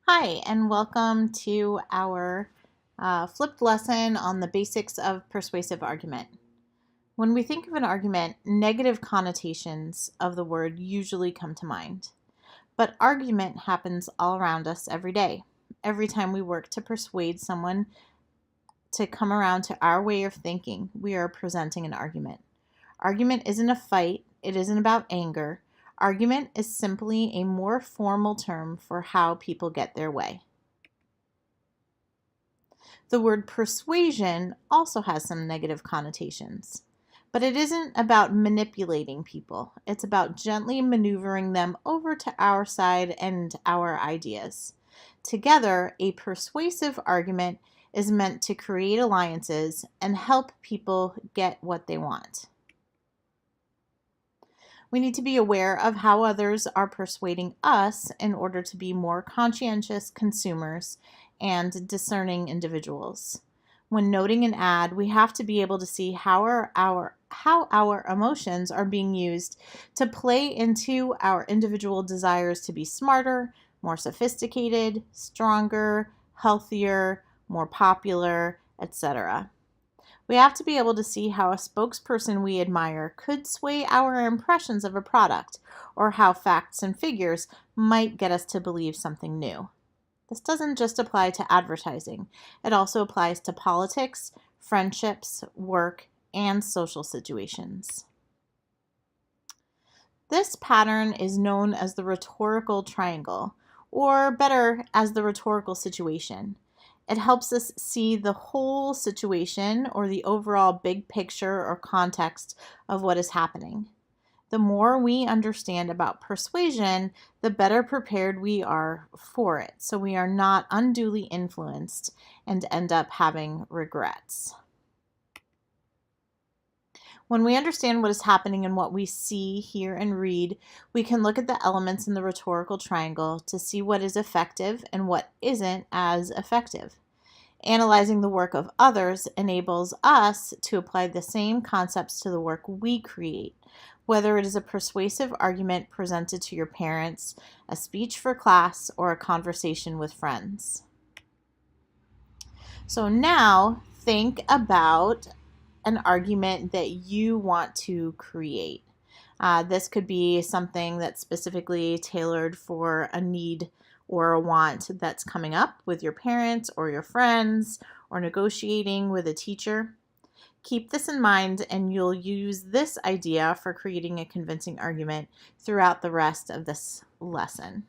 Hi, and welcome to our flipped lesson on the basics of persuasive argument. When we think of an argument, negative connotations of the word usually come to mind. But argument happens all around us every day. Every time we work to persuade someone to come around to our way of thinking, we are presenting an argument. Argument isn't a fight, it isn't about anger. Argument is simply a more formal term for how people get their way. The word persuasion also has some negative connotations, but it isn't about manipulating people. It's about gently maneuvering them over to our side and our ideas. Together, a persuasive argument is meant to create alliances and help people get what they want. We need to be aware of how others are persuading us in order to be more conscientious consumers and discerning individuals. When noting an ad, we have to be able to see how our emotions are being used to play into our individual desires to be smarter, more sophisticated, stronger, healthier, more popular, etc. We have to be able to see how a spokesperson we admire could sway our impressions of a product, or how facts and figures might get us to believe something new. This doesn't just apply to advertising. It also applies to politics, friendships, work, and social situations. This pattern is known as the rhetorical triangle, or better, as the rhetorical situation. It helps us see the whole situation or the overall big picture or context of what is happening. The more we understand about persuasion, the better prepared we are for it, so we are not unduly influenced and end up having regrets. When we understand what is happening and what we see, hear, and read, we can look at the elements in the rhetorical triangle to see what is effective and what isn't as effective. Analyzing the work of others enables us to apply the same concepts to the work we create, whether it is a persuasive argument presented to your parents, a speech for class, or a conversation with friends. So now think about an argument that you want to create. This could be something that's specifically tailored for a need or a want that's coming up with your parents or your friends or negotiating with a teacher. Keep this in mind and you'll use this idea for creating a convincing argument throughout the rest of this lesson.